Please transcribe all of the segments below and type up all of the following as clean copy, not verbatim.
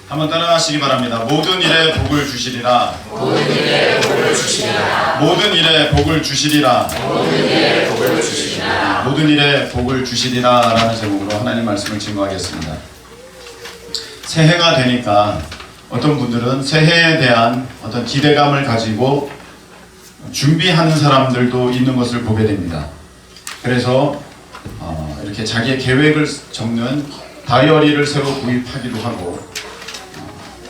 한번 따라하시기 바랍니다. 모든 일에 복을 주시리라. 모든 일에 복을 주시리라. 모든 일에 복을 주시리라. 모든 일에 복을 주시리라. 모든 일에 복을 주시리라 라는 제목으로 하나님 말씀을 증거하겠습니다. 새해가 되니까 어떤 분들은 새해에 대한 어떤 기대감을 가지고 준비하는 사람들도 있는 것을 보게 됩니다. 그래서 이렇게 자기의 계획을 적는 다이어리를 새로 구입하기도 하고,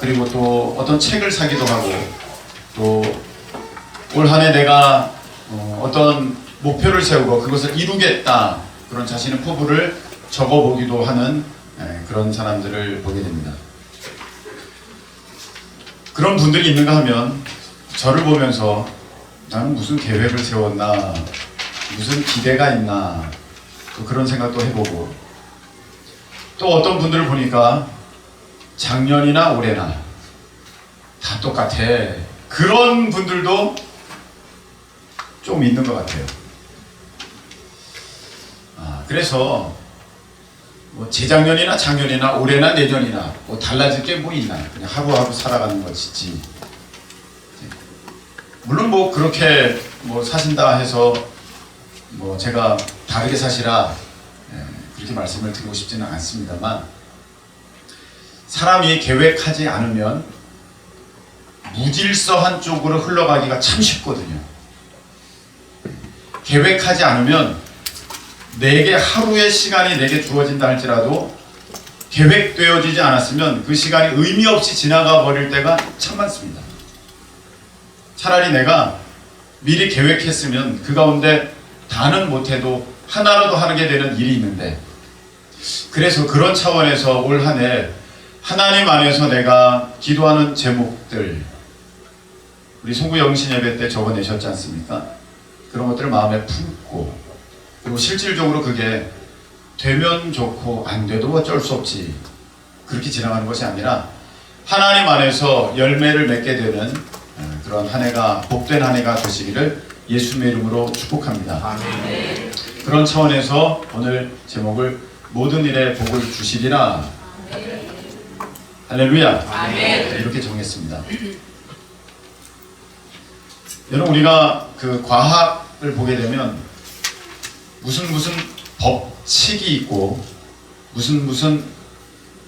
그리고 또 어떤 책을 사기도 하고, 또 올 한 해 내가 어떤 목표를 세우고 그것을 이루겠다, 그런 자신의 포부를 적어보기도 하는 그런 사람들을 보게 됩니다. 그런 분들이 있는가 하면 저를 보면서 나는 무슨 계획을 세웠나, 무슨 기대가 있나, 또 그런 생각도 해보고, 또 어떤 분들을 보니까 작년이나 올해나 다 똑같아, 그런 분들도 좀 있는 것 같아요. 그래서 뭐 재작년이나 작년이나 올해나 내년이나 뭐 달라질 게 뭐 있나, 그냥 하루하루 살아가는 것이지. 물론 뭐 그렇게 뭐 사신다 해서 뭐 제가 다르게 사시라 그렇게 말씀을 드리고 싶지는 않습니다만, 사람이 계획하지 않으면 무질서한 쪽으로 흘러가기가 참 쉽거든요. 계획하지 않으면 내게 하루의 시간이 내게 주어진다 할지라도 계획되어지지 않았으면 그 시간이 의미 없이 지나가 버릴 때가 참 많습니다. 차라리 내가 미리 계획했으면 그 가운데 다는 못해도 하나라도 하게 되는 일이 있는데, 그래서 그런 차원에서 올 한 해 하나님 안에서 내가 기도하는 제목들, 우리 송구 영신 예배 때 적어내셨지 않습니까? 그런 것들을 마음에 품고, 그리고 실질적으로 그게 되면 좋고 안 돼도 어쩔 수 없지, 그렇게 지나가는 것이 아니라 하나님 안에서 열매를 맺게 되는 그런 한 해가, 복된 한 해가 되시기를 예수님의 이름으로 축복합니다. 아멘. 그런 차원에서 오늘 제목을 모든 일에 복을 주시리라. 할렐루야. 아멘. 이렇게 정했습니다. 여러분, 우리가 그 과학을 보게 되면 무슨 법칙이 있고 무슨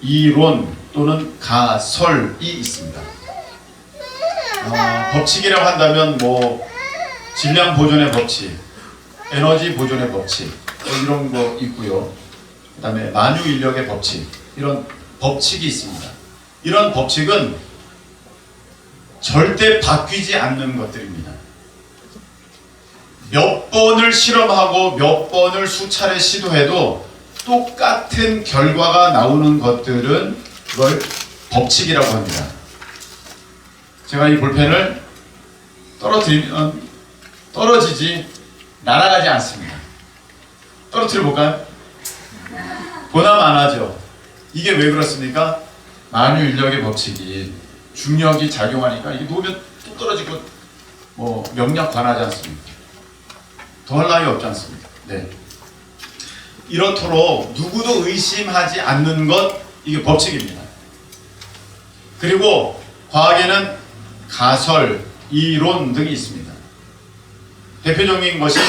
이론 또는 가설이 있습니다. 법칙이라고 한다면 뭐 질량 보존의 법칙, 에너지 보존의 법칙, 이런 거 있고요. 그 다음에 만유 인력의 법칙, 이런 법칙이 있습니다. 이런 법칙은 절대 바뀌지 않는 것들입니다. 몇 번을 실험하고 몇 번을 수차례 시도해도 똑같은 결과가 나오는 것들은 그걸 법칙이라고 합니다. 제가 이 볼펜을 떨어뜨리면 떨어지지 날아가지 않습니다. 떨어뜨려 볼까요? 보나마나죠. 이게 왜 그렇습니까? 만유 인력의 법칙이, 중력이 작용하니까 이게 놓으면 또 떨어지고 뭐 명량 관하지 않습니까? 더할 나위 없지 않습니까? 네. 이렇도록 누구도 의심하지 않는 것, 이게 법칙입니다. 그리고 과학에는 가설, 이론 등이 있습니다. 대표적인 것이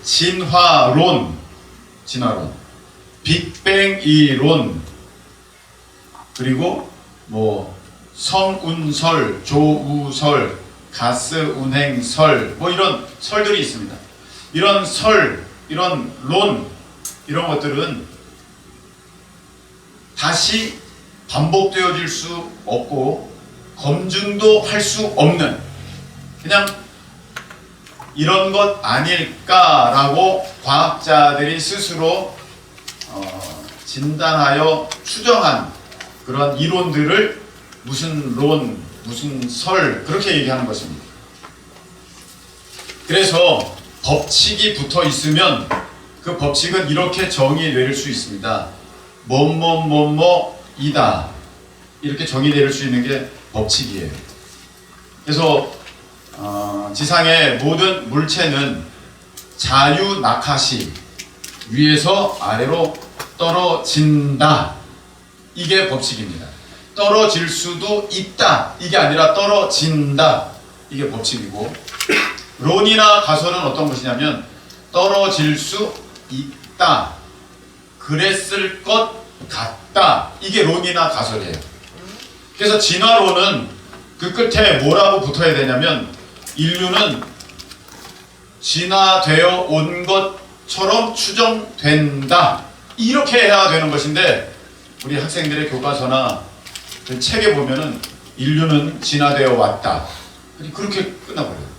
진화론, 빅뱅 이론, 그리고 뭐 성운설, 조우설, 가스운행설, 뭐 이런 설들이 있습니다. 이런 설, 이런 론, 이런 것들은 다시 반복되어질 수 없고 검증도 할 수 없는, 그냥 이런 것 아닐까라고 과학자들이 스스로 진단하여 추정한 그런 이론들을 무슨 론, 무슨 설, 그렇게 얘기하는 것입니다. 그래서 법칙이 붙어 있으면 그 법칙은 이렇게 정의 내릴 수 있습니다. 뭐뭐뭐뭐이다, 이렇게 정의 내릴 수 있는 게 법칙이에요. 그래서 지상의 모든 물체는 자유낙하시, 위에서 아래로 떨어진다, 이게 법칙입니다. 떨어질 수도 있다. 이게 아니라 떨어진다. 이게 법칙이고, 론이나 가설은 어떤 것이냐면 떨어질 수 있다. 그랬을 것 같다. 이게 론이나 가설이에요. 그래서 진화론은 그 끝에 뭐라고 붙어야 되냐면 인류는 진화되어 온 것처럼 추정된다. 이렇게 해야 되는 것인데 우리 학생들의 교과서나 그 책에 보면은 인류는 진화되어 왔다. 그렇게 끝나버려요.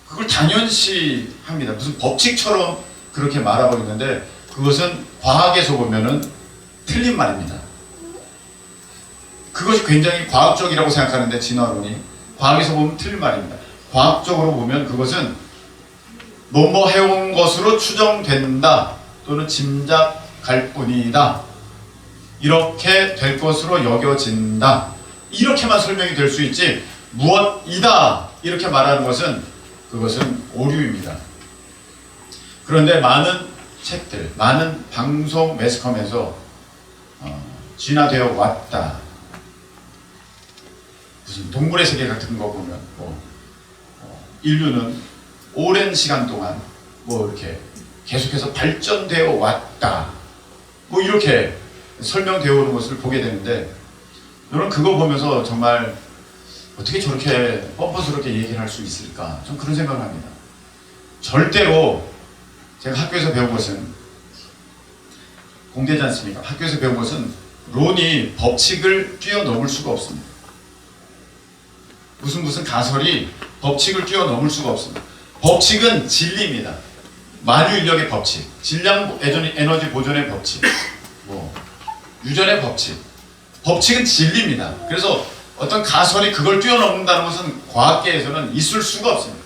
그걸 당연시 합니다. 무슨 법칙처럼 그렇게 말아버리는데 그것은 과학에서 보면은 틀린 말입니다. 그것이 굉장히 과학적이라고 생각하는데 진화론이 과학에서 보면 틀린 말입니다. 과학적으로 보면 그것은 뭐뭐 해온 것으로 추정된다 또는 짐작할 뿐이다. 이렇게 될 것으로 여겨진다. 이렇게만 설명이 될 수 있지 무엇이다 이렇게 말하는 것은 그것은 오류입니다. 그런데 많은 책들, 많은 방송 매스컴에서 진화되어 왔다. 무슨 동물의 세계 같은 거 보면 인류는 오랜 시간 동안 이렇게 계속해서 발전되어 왔다. 이렇게 설명되어 오는 것을 보게 되는데 저는 그거 보면서 정말 어떻게 저렇게 뻔뻔스럽게 얘기를 할 수 있을까? 전 그런 생각을 합니다. 절대로 제가 학교에서 배운 것은 공대지 않습니까? 학교에서 배운 것은 론이 법칙을 뛰어넘을 수가 없습니다. 무슨 가설이 법칙을 뛰어넘을 수가 없습니다. 법칙은 진리입니다. 만유인력의 법칙, 질량 에너지 보존의 법칙, 유전의 법칙. 법칙은 진리입니다. 그래서 어떤 가설이 그걸 뛰어넘는다는 것은 과학계에서는 있을 수가 없습니다.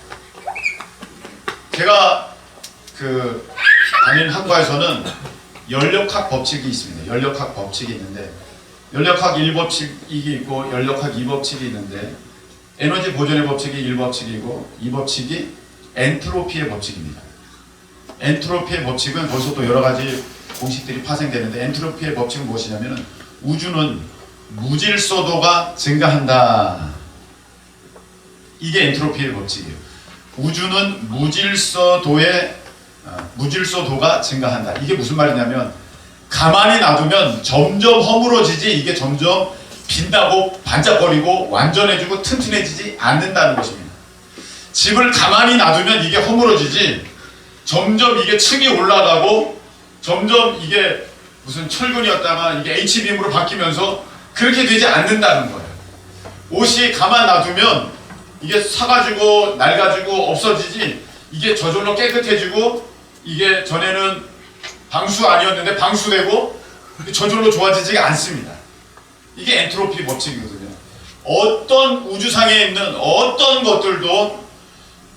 제가 다닌 학과에서는 연력학 법칙이 있습니다. 연력학 법칙이 있는데 연력학 1법칙이 있고 연력학 2법칙이 있는데 에너지 보존의 법칙이 1법칙이고 2법칙이 엔트로피의 법칙입니다. 엔트로피의 법칙은 벌써 또 여러 가지 공식들이 파생되는데 엔트로피의 법칙은 무엇이냐면 우주는 무질서도가 증가한다. 이게 엔트로피의 법칙이에요. 우주는 무질서도가 증가한다. 이게 무슨 말이냐면 가만히 놔두면 점점 허물어지지 이게 점점 빈다고 반짝거리고 완전해지고 튼튼해지지 않는다는 것입니다. 집을 가만히 놔두면 이게 허물어지지 점점 이게 층이 올라가고 점점 이게 무슨 철근이었다가 이게 H빔으로 바뀌면서 그렇게 되지 않는다는 거예요. 옷이 가만 놔두면 이게 사가지고 낡아지고 없어지지 이게 저절로 깨끗해지고 이게 전에는 방수 아니었는데 방수되고 저절로 좋아지지가 않습니다. 이게 엔트로피 법칙이거든요. 어떤 우주상에 있는 어떤 것들도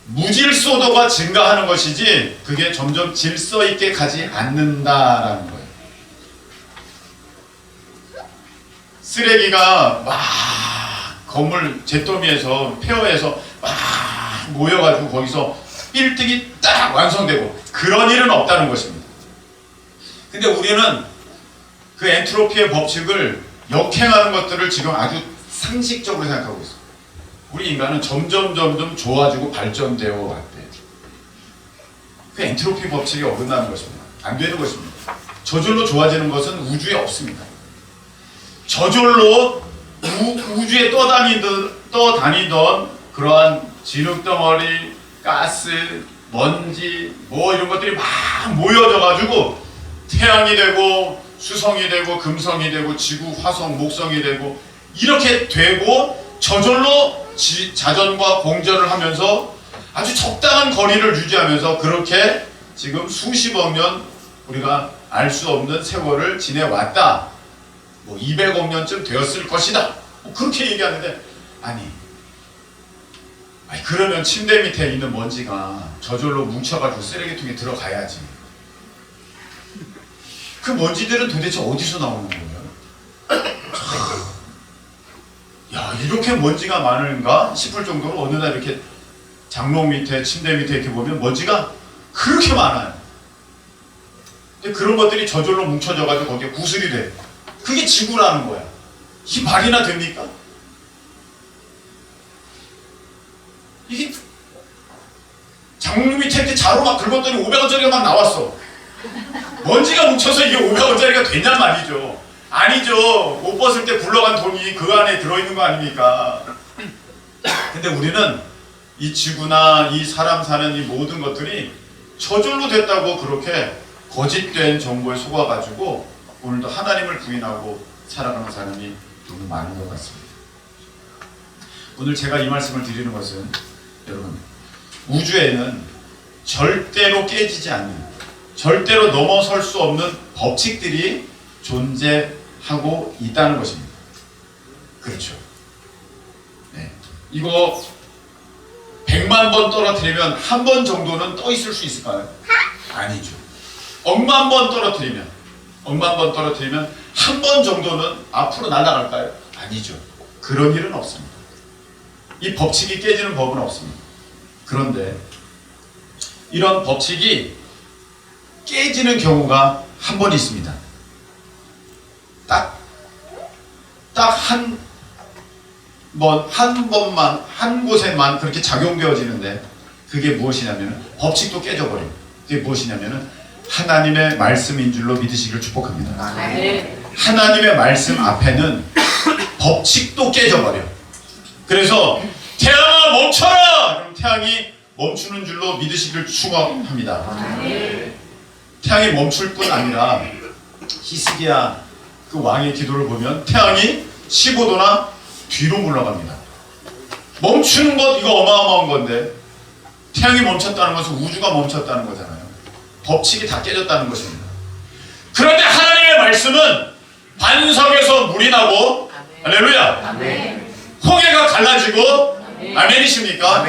무질서도가 증가하는 것이지 그게 점점 질서 있게 가지 않는다라는 거예요. 쓰레기가 막 건물 잿더미에서 폐허에서 막 모여가지고 거기서 빌딩이 딱 완성되고 그런 일은 없다는 것입니다. 근데 우리는 그 엔트로피의 법칙을 역행하는 것들을 지금 아주 상식적으로 생각하고 있어요. 우리 인간은 점점 좋아지고 발전되어 왔대요. 그 엔트로피 법칙에 어긋나는 것입니다. 안 되는 것입니다. 저절로 좋아지는 것은 우주에 없습니다. 저절로 우주에 떠다니던 그러한 진흙덩어리, 가스, 먼지 이런 것들이 막 모여져 가지고 태양이 되고 수성이 되고 금성이 되고 지구, 화성, 목성이 되고 이렇게 되고 저절로 자전과 공전을 하면서 아주 적당한 거리를 유지하면서 그렇게 지금 수십억 년 우리가 알 수 없는 세월을 지내왔다. 200억 년쯤 되었을 것이다. 그렇게 얘기하는데 아니 그러면 침대 밑에 있는 먼지가 저절로 뭉쳐가지고 쓰레기통에 들어가야지. 그 먼지들은 도대체 어디서 나오는 거예요? 야, 이렇게 먼지가 많은가 싶을 정도로 어느 날 이렇게 장롱 밑에 침대 밑에 이렇게 보면 먼지가 그렇게 많아요. 근데 그런 것들이 저절로 뭉쳐져가지고 거기에 구슬이 돼. 그게 지구라는 거야. 이 말이나 됩니까? 이게 장롱 밑에 자로 막 긁었더니 500원짜리가 막 나왔어. 먼지가 뭉쳐서 이게 500원짜리가 되냔 말이죠. 아니죠. 옷 벗을 때 굴러간 돈이 그 안에 들어있는 거 아닙니까? 근데 우리는 이 지구나 이 사람 사는 이 모든 것들이 저절로 됐다고 그렇게 거짓된 정보에 속아가지고 오늘도 하나님을 부인하고 살아가는 사람이 너무 많은 것 같습니다. 오늘 제가 이 말씀을 드리는 것은 여러분, 우주에는 절대로 깨지지 않는, 절대로 넘어설 수 없는 법칙들이 존재하고 있다는 것입니다. 그렇죠. 네. 이거 100만 번 떨어뜨리면 한 번 정도는 떠 있을 수 있을까요? 아니죠. 억만 번 떨어뜨리면 한 번 정도는 앞으로 날아갈까요? 아니죠. 그런 일은 없습니다. 이 법칙이 깨지는 법은 없습니다. 그런데 이런 법칙이 깨지는 경우가 한 번 있습니다. 딱 한 번만, 한 곳에만 그렇게 작용되어지는데, 그게 무엇이냐면 법칙도 깨져버려요. 그게 무엇이냐면 하나님의 말씀인 줄로 믿으시기를 축복합니다. 하나님의 말씀 앞에는 법칙도 깨져버려. 그래서 태양아 멈춰라! 그럼 태양이 멈추는 줄로 믿으시기를 축원합니다. 태양이 멈출 뿐 아니라 히스기야 그 왕의 기도를 보면 태양이 15도나 뒤로 물러갑니다. 멈추는 것, 이거 어마어마한 건데, 태양이 멈췄다는 것은 우주가 멈췄다는 거잖아요. 법칙이 다 깨졌다는 것입니다. 그런데 하나님의 말씀은 반석에서 물이 나고, 할렐루야, 홍해가 갈라지고, 아멘이십니까?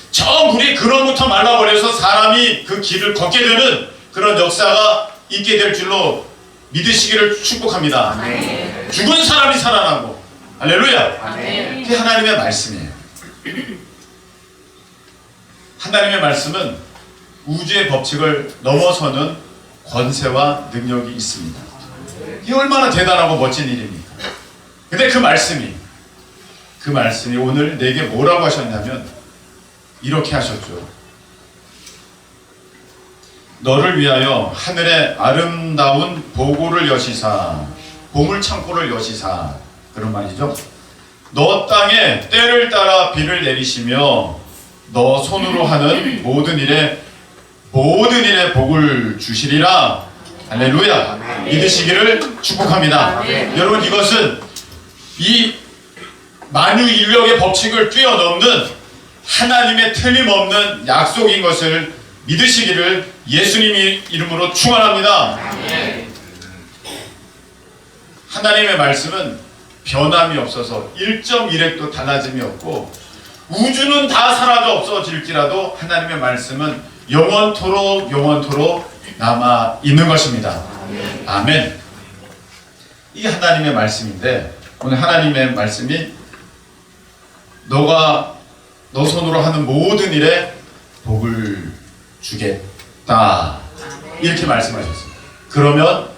저 물이 근원부터 말라버려서 사람이 그 길을 걷게 되는 그런 역사가 있게 될 줄로 믿으시기를 축복합니다. 죽은 사람이 살아나고, 할렐루야. 그게 하나님의 말씀이에요. 하나님의 말씀은 우주의 법칙을 넘어서는 권세와 능력이 있습니다. 이게 얼마나 대단하고 멋진 일입니까? 근데 그 말씀이 오늘 내게 뭐라고 하셨냐면 이렇게 하셨죠. 너를 위하여 하늘의 아름다운 보고를 여시사, 보물 창고를 여시사, 그런 말이죠. 너 땅에 때를 따라 비를 내리시며 너 손으로 하는 모든 일에 복을 주시리라. 할렐루야. 믿으시기를 축복합니다. 여러분, 이것은 이 만유인력의 법칙을 뛰어넘는 하나님의 틀림없는 약속인 것을 믿으시기를 예수님의 이름으로 축원합니다. 하나님의 말씀은 변함이 없어서 1.1획도 달라짐이 없고, 우주는 다 사라져 없어질지라도 하나님의 말씀은 영원토록 남아 있는 것입니다. 아멘. 이게 하나님의 말씀인데, 오늘 하나님의 말씀이 너 손으로 하는 모든 일에 복을 주겠다, 이렇게 말씀하셨습니다. 그러면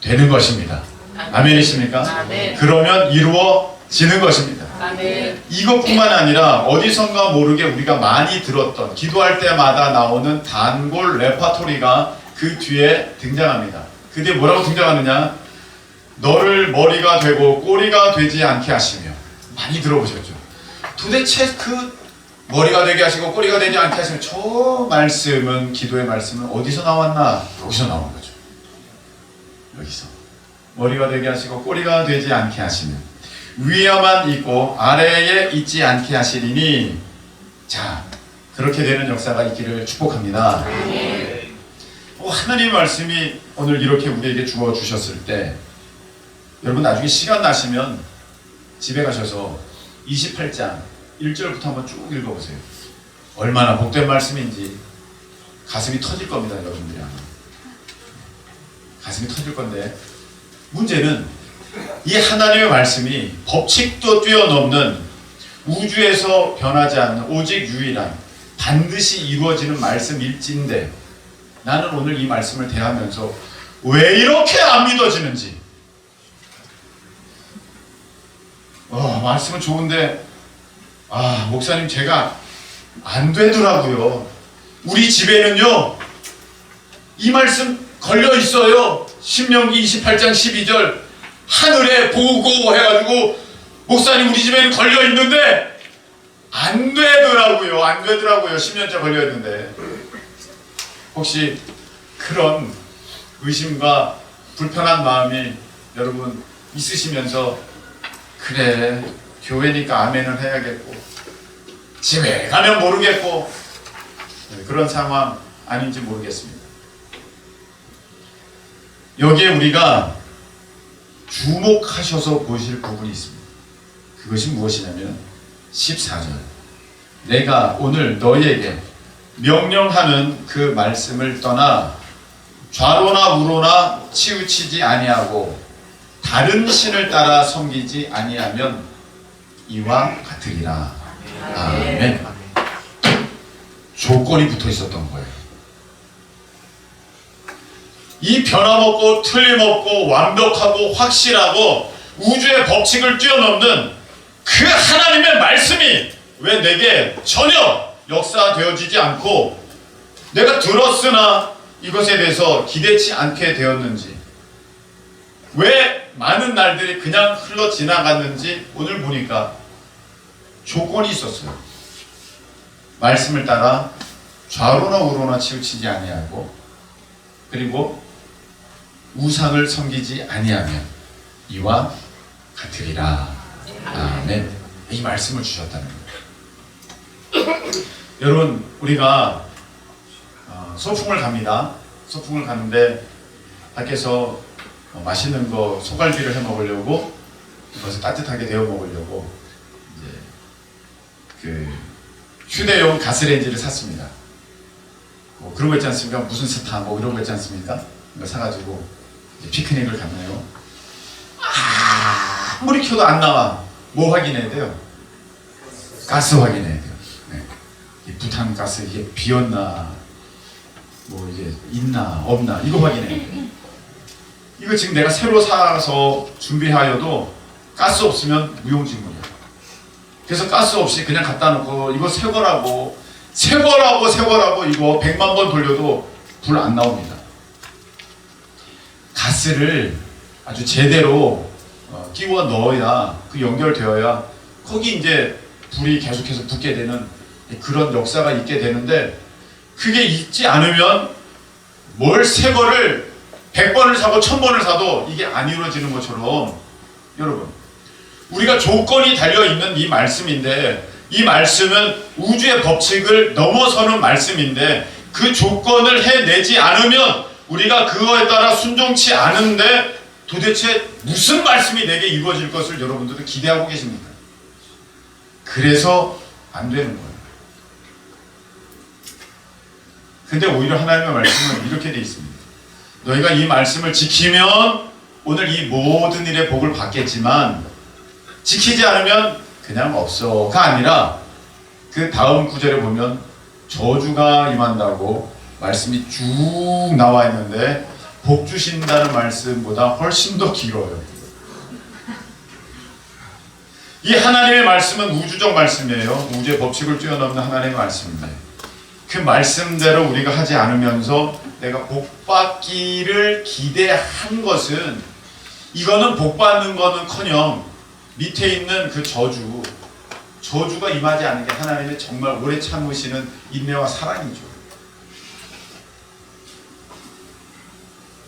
되는 것입니다. 아멘이십니까? 아멘. 그러면 이루어지는 것입니다. 아멘. 이것뿐만 아니라 어디선가 모르게 우리가 많이 들었던, 기도할 때마다 나오는 단골 레파토리가 그 뒤에 등장합니다. 그게 뭐라고 등장하느냐? 너를 머리가 되고 꼬리가 되지 않게 하시며. 많이 들어보셨죠? 도대체 그 머리가 되게 하시고 꼬리가 되지 않게 하시는 저 말씀은, 기도의 말씀은 어디서 나왔나? 여기서 나온 거죠. 여기서. 머리가 되게 하시고 꼬리가 되지 않게 하시는, 위에만 있고 아래에 있지 않게 하시리니. 자, 그렇게 되는 역사가 있기를 축복합니다. 하나님의 말씀이 오늘 이렇게 우리에게 주어주셨을 때, 여러분 나중에 시간 나시면 집에 가셔서 28장 1절부터 한번 쭉 읽어보세요. 얼마나 복된 말씀인지 가슴이 터질 겁니다. 여러분들이 가슴이 터질 건데, 문제는 이 하나님의 말씀이 법칙도 뛰어넘는, 우주에서 변하지 않는 오직 유일한, 반드시 이루어지는 말씀일진데, 나는 오늘 이 말씀을 대하면서 왜 이렇게 안 믿어지는지, 말씀은 좋은데 목사님 제가 안 되더라고요. 우리 집에는요 이 말씀 걸려 있어요. 신명기 28장 12절 하늘에 보고 해가지고 목사님 우리 집에는 걸려 있는데 안 되더라고요. 안 되더라고요. 10년째 걸려 있는데. 혹시 그런 의심과 불편한 마음이 여러분 있으시면서 그래 교회니까 아멘을 해야겠고 집에 가면 모르겠고 그런 상황 아닌지 모르겠습니다. 여기에 우리가 주목하셔서 보실 부분이 있습니다. 그것이 무엇이냐면 14절 내가 오늘 너희에게 명령하는 그 말씀을 떠나 좌로나 우로나 치우치지 아니하고 다른 신을 따라 섬기지 아니하면 이와 같으리라. 아멘. 조건이 붙어 있었던 거예요. 이 변함없고 틀림없고 완벽하고 확실하고 우주의 법칙을 뛰어넘는 그 하나님의 말씀이 왜 내게 전혀 역사되어지지 않고 내가 들었으나 이것에 대해서 기대치 않게 되었는지, 왜 많은 날들이 그냥 흘러 지나갔는지 오늘 보니까 조건이 있었어요. 말씀을 따라 좌로나 우로나 치우치지 아니하고 그리고 우상을 섬기지 아니하면 이와 같으리라. 아멘. 이 말씀을 주셨다는 거예요. 여러분 우리가 소풍을 갑니다. 소풍을 가는데 밖에서 맛있는 거 소갈비를 해 먹으려고 그것을 따뜻하게 데워 먹으려고 이제 그 휴대용 가스레인지를 샀습니다. 뭐 그런 거 있지 않습니까? 무슨 스타 뭐 이런 거 있지 않습니까? 이거 사가지고 피크닉을 갔네요. 아무리 켜도 안 나와. 뭐 확인해야 돼요? 가스 확인해야 돼요. 네. 이 부탄가스 이게 비었나 뭐 이게 있나 없나 이거 확인해야 돼요. 이거 지금 내가 새로 사서 준비하여도 가스 없으면 무용지물이야. 그래서 가스 없이 그냥 갖다 놓고 이거 새 거라고 이거 100만 번 돌려도 불 안 나옵니다. 가스를 아주 제대로 끼워 넣어야 그 연결되어야 거기 이제 불이 계속해서 붙게 되는 그런 역사가 있게 되는데, 그게 있지 않으면 뭘 새 거를 100번을 사고 1000번을 사도 이게 안 이루어지는 것처럼, 여러분 우리가 조건이 달려있는 이 말씀인데, 이 말씀은 우주의 법칙을 넘어서는 말씀인데 그 조건을 해내지 않으면 우리가 그거에 따라 순종치 않은데 도대체 무슨 말씀이 내게 이루어질 것을 여러분들도 기대하고 계십니까? 그래서 안 되는 거예요. 근데 오히려 하나님의 말씀은 이렇게 돼 있습니다. 너희가 이 말씀을 지키면 오늘 이 모든 일의 복을 받겠지만 지키지 않으면 그냥 없어가 아니라 그 다음 구절에 보면 저주가 임한다고 말씀이 쭉 나와 있는데 복 주신다는 말씀보다 훨씬 더 길어요. 이 하나님의 말씀은 우주적 말씀이에요. 우주의 법칙을 뛰어넘는 하나님의 말씀인데 그 말씀대로 우리가 하지 않으면서 내가 복 받기를 기대한 것은, 이거는 복 받는 거는커녕 밑에 있는 그 저주가 임하지 않는 게 하나님의 정말 오래 참으시는 인내와 사랑이죠.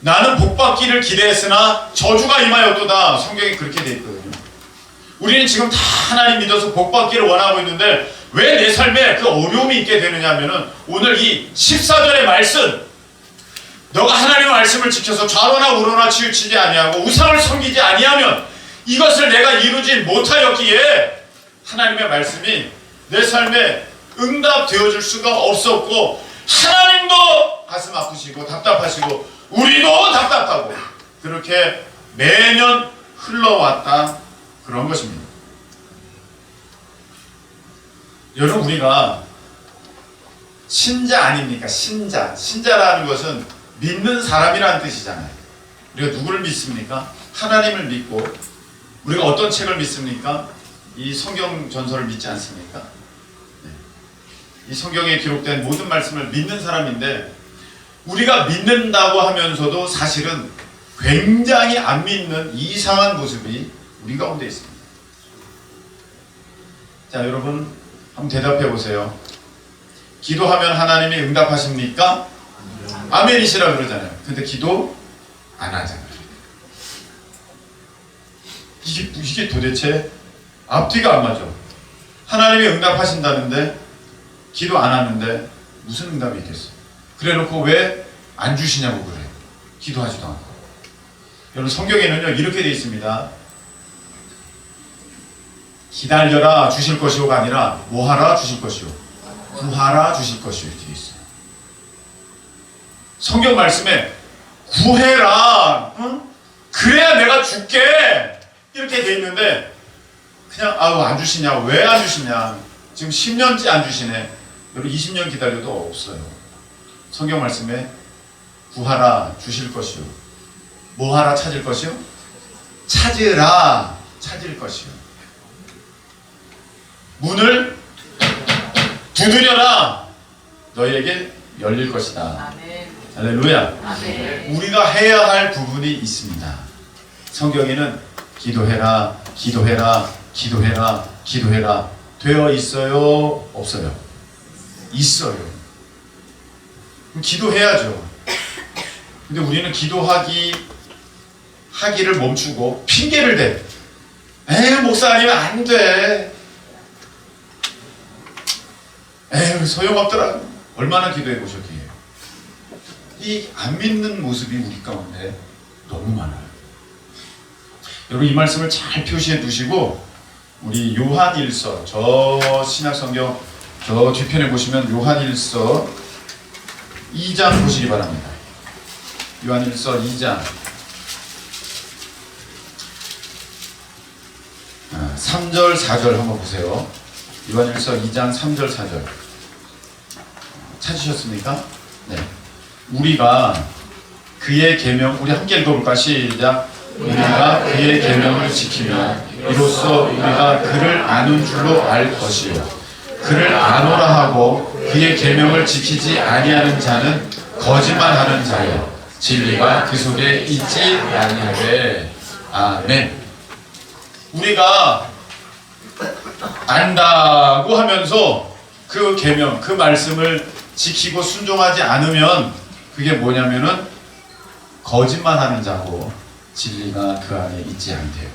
나는 복 받기를 기대했으나 저주가 임하였도다. 성경이 그렇게 돼 있거든요. 우리는 지금 다 하나님 믿어서 복 받기를 원하고 있는데 왜 내 삶에 그 어려움이 있게 되느냐 하면은 오늘 이 14절의 말씀, 너가 하나님의 말씀을 지켜서 좌로나 우로나 치우치지 아니하고 우상을 섬기지 아니하면 이것을 내가 이루지 못하였기에 하나님의 말씀이 내 삶에 응답되어줄 수가 없었고, 하나님도 가슴 아프시고 답답하시고 우리도 답답하고 그렇게 매년 흘러왔다, 그런 것입니다. 여러분 우리가 신자 아닙니까? 신자라는 것은 믿는 사람이라는 뜻이잖아요. 우리가 누구를 믿습니까? 하나님을 믿고. 우리가 어떤 책을 믿습니까? 이 성경 전설을 믿지 않습니까? 네. 이 성경에 기록된 모든 말씀을 믿는 사람인데 우리가 믿는다고 하면서도 사실은 굉장히 안 믿는 이상한 모습이 우리 가운데 있습니다. 자, 여러분 한번 대답해 보세요. 기도하면 하나님이 응답하십니까? 아멘이시라 그러잖아요. 근데 기도 안 하잖아요. 이게 도대체 앞뒤가 안 맞아. 하나님이 응답하신다는데 기도 안 하는데 무슨 응답이 있겠어? 그래놓고 왜 안 주시냐고 그래. 기도하지도 않고. 여러분 성경에는요 이렇게 되어 있습니다. 기다려라 주실 것이오가 아니라 뭐하라 주실 것이오, 구하라 주실 것이오 이렇게 되어 있어요. 성경 말씀에 구해라, 응? 그래야 내가 줄게 이렇게 되어 있는데 그냥 아우 안 주시냐, 왜 안 주시냐, 지금 10년째 안 주시네. 여러분 20년 기다려도 없어요. 성경 말씀에 구하라 주실 것이요, 뭐하라 찾을 것이요, 찾으라 찾을 것이요, 문을 두드려라 너희에게 열릴 것이다. 아멘. 할렐루야. 아멘. 우리가 해야 할 부분이 있습니다. 성경에는 기도해라 기도해라 기도해라 기도해라 되어 있어요, 없어요? 있어요. 그럼 기도해야죠. 근데 우리는 하기를 멈추고 핑계를 대. 에휴 목사 아니면 안 돼. 에휴 소용없더라. 얼마나 기도해 보셨기에. 이 안 믿는 모습이 우리 가운데 너무 많아요. 여러분 이 말씀을 잘 표시해 두시고 우리 요한일서, 저 신약성경 저 뒤편에 보시면 요한일서 2장 보시기 바랍니다. 요한일서 2장 3절 4절 한번 보세요. 요한일서 2장 3절 4절 찾으셨습니까? 네. 우리가 그의 계명, 우리 함께 읽어볼까? 시작. 우리가 그의 계명을 지키면 이로써 우리가 그를 아는 줄로 알 것이요, 그를 아노라 하고 그의 계명을 지키지 아니하는 자는 거짓말하는 자요, 진리가 그 속에 있지 아니하되. 아멘. 우리가 안다고 하면서 그 계명, 그 말씀을 지키고 순종하지 않으면 그게 뭐냐면은 거짓말하는 자고 진리가 그 안에 있지 않대요.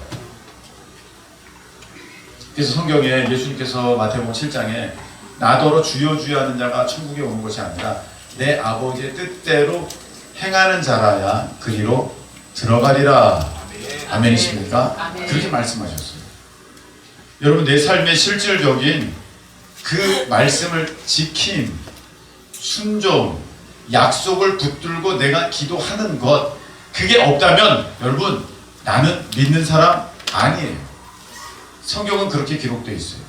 그래서 성경에 예수님께서 마태복음 7장에 나더러 주여 주여 하는 자가 천국에 오는 것이 아니라 내 아버지의 뜻대로 행하는 자라야 그리로 들어가리라. 아멘이십니까? 아멘. 그렇게 말씀하셨어요. 여러분 내 삶의 실질적인 그 말씀을 지킴, 순종, 약속을 붙들고 내가 기도하는 것, 그게 없다면 여러분 나는 믿는 사람 아니에요. 성경은 그렇게 기록되어 있어요.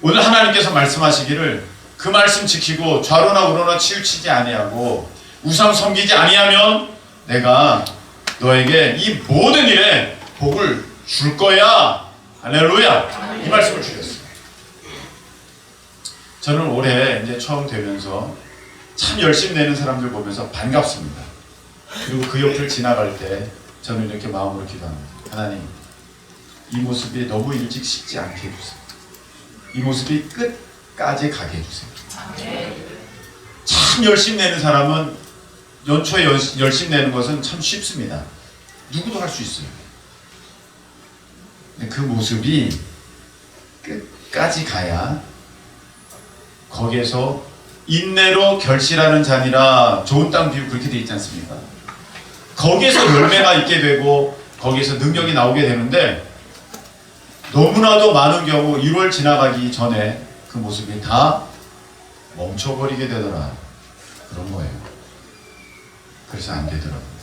오늘 하나님께서 말씀하시기를 그 말씀 지키고 좌로나 우로나 치우치지 아니하고 우상 섬기지 아니하면 내가 너에게 이 모든 일에 복을 줄 거야. 할렐루야. 이 말씀을 주셨어요. 저는 올해 이제 처음 되면서 참 열심히 내는 사람들 보면서 반갑습니다. 그리고 그 옆을 지나갈 때 저는 이렇게 마음으로 기도합니다. 하나님, 이 모습이 너무 일찍 식지 않게 해주세요. 이 모습이 끝까지 가게 해주세요. 참 열심히 내는 사람은 연초에 열심히 내는 것은 참 쉽습니다. 누구도 할 수 있어요. 근데 그 모습이 끝까지 가야 거기에서 인내로 결실하는 자니라. 좋은 땅 비유 그렇게 돼 있지 않습니까? 거기에서 열매가 있게 되고 거기에서 능력이 나오게 되는데 너무나도 많은 경우 1월 지나가기 전에 그 모습이 다 멈춰버리게 되더라. 그런 거예요. 그래서 안 되더라고요.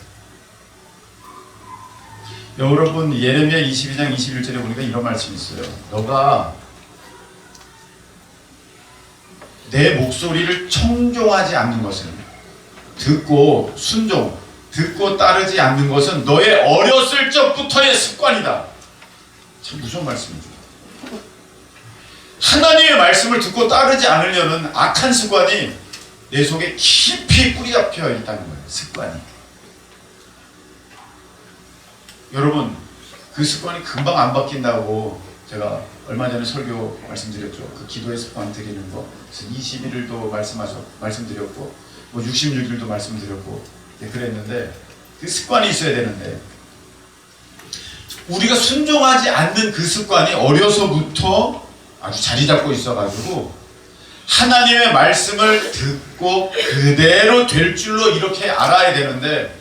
여러분 예레미야 22장 21절에 보니까 이런 말씀이 있어요. 너가 내 목소리를 청종하지 않는 것은, 듣고 순종, 듣고 따르지 않는 것은 너의 어렸을 적부터의 습관이다. 참 무서운 말씀이죠. 하나님의 말씀을 듣고 따르지 않으려는 악한 습관이 내 속에 깊이 뿌리 잡혀 있다는 거예요. 습관이. 여러분, 그 습관이 금방 안 바뀐다고 제가 얼마 전에 설교 말씀드렸죠. 그 기도의 습관 드리는 거. 그래서 21일도 말씀드렸고, 뭐 66일도 말씀드렸고, 그랬는데, 그 습관이 있어야 되는데, 우리가 순종하지 않는 그 습관이 어려서부터 아주 자리 잡고 있어가지고, 하나님의 말씀을 듣고 그대로 될 줄로 이렇게 알아야 되는데,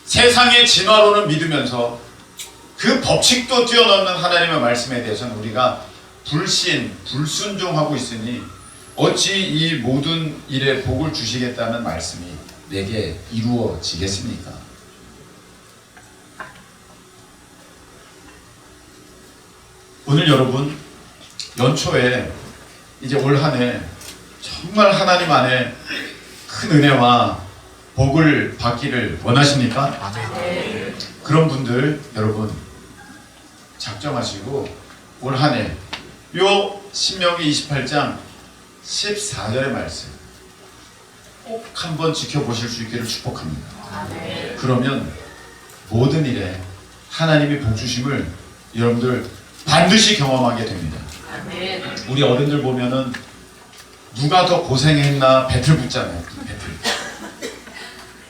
세상의 진화론을 믿으면서 그 법칙도 뛰어넘는 하나님의 말씀에 대해서는 우리가 불순종하고 있으니 어찌 이 모든 일에 복을 주시겠다는 말씀이 내게 이루어지겠습니까? 오늘 여러분, 연초에 이제 올 한 해 정말 하나님 안에 큰 은혜와 복을 받기를 원하십니까? 네. 그런 분들 여러분 작정하시고 올 한 해 요 신명기 28장 14절의 말씀 꼭 한번 지켜보실 수 있기를 축복합니다. 그러면 모든 일에 하나님이 복 주심을 여러분들 반드시 경험하게 됩니다. 우리 어른들 보면은 누가 더 고생했나 배틀 붙잖아요. 배틀.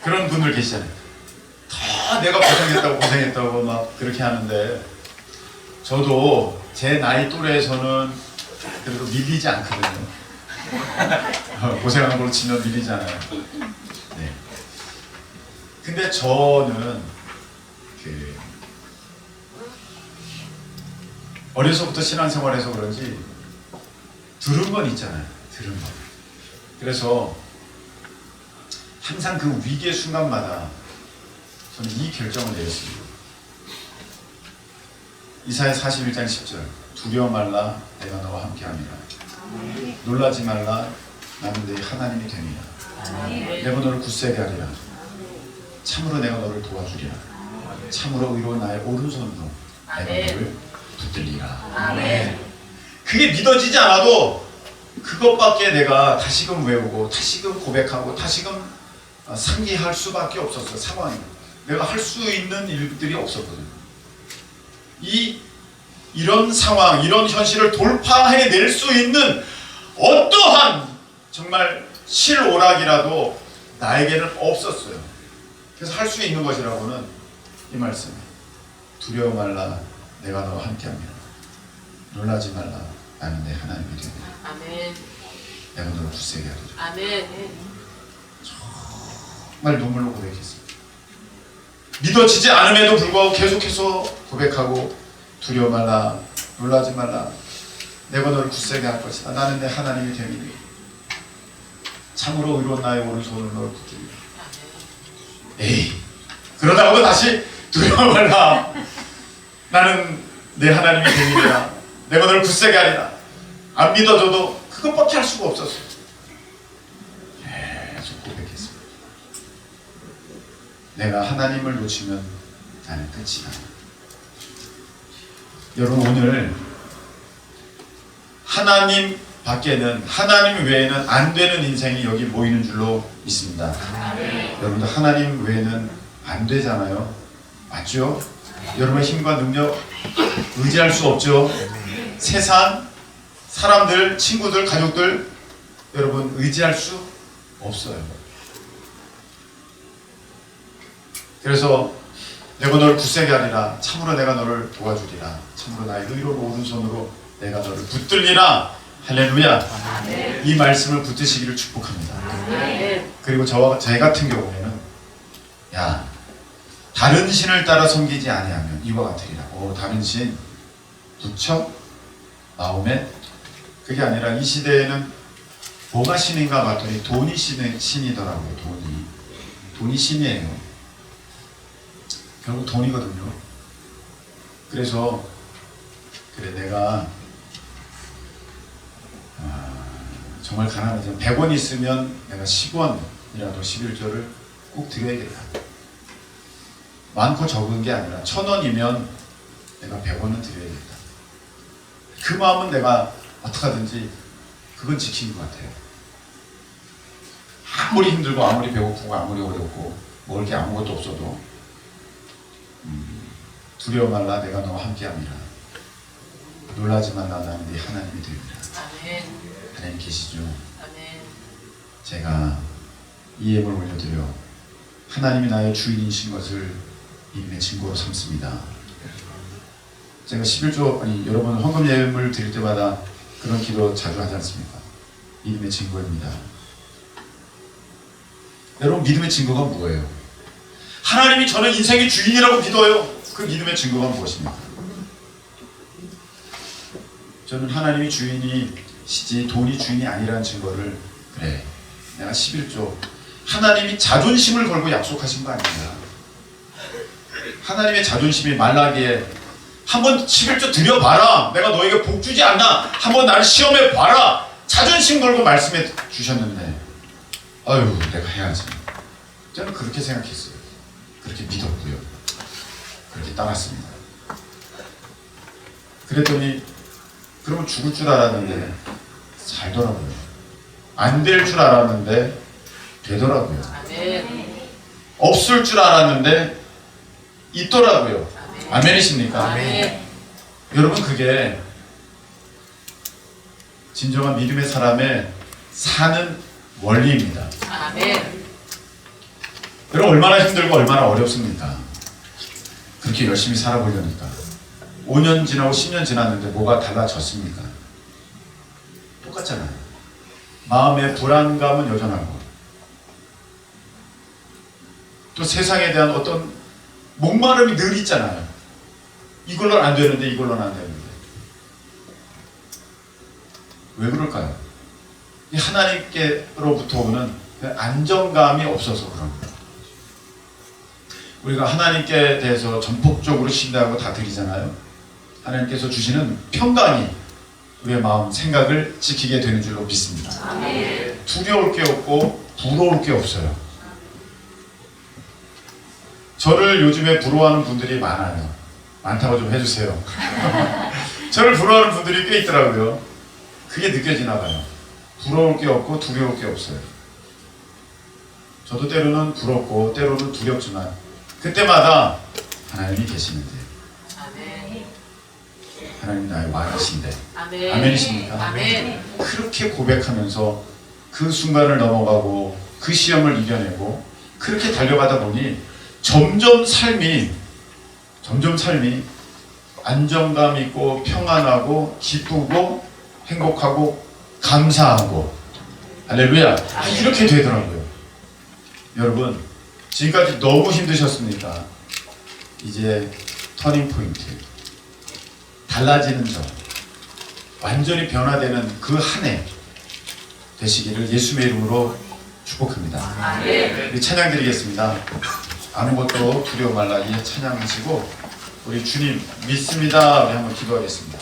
그런 분들 계시잖아요. 다 내가 고생했다고 막 그렇게 하는데, 저도 제 나이 또래에서는 그래도 밀리지 않거든요. 고생한 걸로 치면 밀리지 않아요. 네. 근데 저는 어려서부터 신앙생활해서 그런지 들은 건 있잖아요. 들은 건. 그래서 항상 그 위기의 순간마다 저는 이 결정을 내렸습니다. 이사야 41장 10절 두려워 말라 내가 너와 함께함이라. 놀라지 말라 나는 네 하나님이 됩니다. 내가 너를 굳세게 하리라. 참으로 내가 너를 도와주리라. 참으로 의로운 나의 오른손으로 내가 너를 붙들리라. 그게 믿어지지 않아도 그것밖에 내가 다시금 외우고 다시금 고백하고 다시금 상기할 수밖에 없었어요. 상황이. 내가 할 수 있는 일들이 없었거든요. 이런 상황, 이런 현실을 돌파해낼 수 있는 어떠한 정말 실오락이라도 나에게는 없었어요. 그래서 할 수 있는 것이라고는 이 말씀. 두려워 말라 내가 너와 함께합니다. 놀라지 말라 나는 내 하나님이 됩니다. 아멘. 내가 너를 굳세게 하리라. 아멘. 정말 눈물로 고백했습니다. 믿어지지 않음에도 불구하고 계속해서 고백하고 두려워 말라 놀라지 말라 내가 너를 굳세게 할 것이다. 나는 내 하나님이 되니 참으로 의로운 나의 오른손을 너를 붙들리라. 에이 그러다가도 다시 두려워 말라 나는 내 하나님이 되니라. 내가 너를 굳세게 하리라. 안 믿어줘도 그것밖에 할 수가 없었어요. 계속 고백했습니다. 내가 하나님을 놓치면 나는 끝이다. 여러분 오늘 하나님 밖에는 하나님 외에는 안 되는 인생이 여기 모이는 줄로 믿습니다. 여러분들 하나님 외에는 안 되잖아요. 맞죠? 여러분의 힘과 능력 의지할 수 없죠. 세상, 사람들, 친구들, 가족들 여러분 의지할 수 없어요. 그래서 내가 너를 굳세게 하리라. 참으로 내가 너를 도와주리라. 참으로 나의 의로운 오른손으로 내가 너를 붙들리라. 할렐루야. 아멘. 이 말씀을 붙드시기를 축복합니다. 아멘. 그리고 제 같은 경우에는 다른 신을 따라 섬기지 아니하면 이와 같으리라. 다른 신 부처 마음에 그게 아니라 이 시대에는 뭐가 신인가 봤더니 돈이 신이더라고요. 돈이 신이에요. 결국 돈이거든요. 그래서 그래 내가 정말 가난하지만 100원 있으면 내가 10원이라도 11조를 꼭 드려야겠다. 많고 적은 게 아니라 1000원이면 내가 100원은 드려야겠다. 그 마음은 내가 어떻게 하든지 그건 지킨 것 같아요. 아무리 힘들고 아무리 배고프고 아무리 어렵고 먹을 게 아무것도 없어도 두려워 말라 내가 너와 함께함이라. 놀라지 말라 나는 네 하나님이 되리라. 아멘. 하나님 계시죠? 아멘. 제가 이 예물 올려드려 하나님이 나의 주인이신 것을 믿음의 증거로 삼습니다. 제가 11조 여러분 헌금 예물 드릴 때마다 그런 기도 자주 하지 않습니까? 믿음의 증거입니다. 여러분 믿음의 증거가 뭐예요? 하나님이 저는 인생의 주인이라고 믿어요. 그 믿음의 증거가 무엇입니까? 저는 하나님이 주인이시지 돈이 주인이 아니라는 증거를 그래 내가 11조 하나님이 자존심을 걸고 약속하신 거 아닙니다. 하나님의 자존심이 말라기에 한번 11조 드려봐라. 내가 너에게 복 주지 않나. 한번 나를 시험해 봐라. 자존심 걸고 말씀해 주셨는데 아유 내가 해야지. 저는 그렇게 생각했어요. 그렇게 믿었고요. 그렇게 따랐습니다. 그랬더니 그러면 죽을 줄 알았는데 살더라고요. 안 될 줄 알았는데 되더라고요. 아멘. 없을 줄 알았는데 있더라고요. 아멘이십니까? 아멘. 여러분 그게 진정한 믿음의 사람의 사는 원리입니다. 아멘. 여러분 얼마나 힘들고 얼마나 어렵습니까? 그렇게 열심히 살아보려니까 5년 지나고 10년 지났는데 뭐가 달라졌습니까? 똑같잖아요. 마음의 불안감은 여전하고 또 세상에 대한 어떤 목마름이 늘 있잖아요. 이걸로는 안 되는데 이걸로는 안 되는데 왜 그럴까요? 이 하나님께로부터 오는 안정감이 없어서 그런 거예요. 우리가 하나님께 대해서 전폭적으로 신뢰하고 다 드리잖아요. 하나님께서 주시는 평강이 우리의 마음, 생각을 지키게 되는 줄로 믿습니다. 아멘. 두려울 게 없고 부러울 게 없어요. 저를 요즘에 부러워하는 분들이 많아요. 많다고 좀 해주세요. 저를 부러워하는 분들이 꽤 있더라고요. 그게 느껴지나 봐요. 부러울 게 없고 두려울 게 없어요. 저도 때로는 부럽고 때로는 두렵지만 그때마다 하나님이 계시는데 아멘. 하나님 나의 왕이신데 아멘. 아멘이십니까? 아멘. 그렇게 고백하면서 그 순간을 넘어가고 그 시험을 이겨내고 그렇게 달려가다 보니 점점 삶이 안정감 있고 평안하고 기쁘고 행복하고 감사하고 할렐루야 이렇게 되더라고요. 여러분 지금까지 너무 힘드셨습니까? 이제 터닝 포인트 달라지는 점 완전히 변화되는 그 한 해 되시기를 예수의 이름으로 축복합니다. 아멘. 우리 찬양 드리겠습니다. 아무것도 두려워 말라 이 찬양하시고 우리 주님 믿습니다. 우리 한번 기도하겠습니다.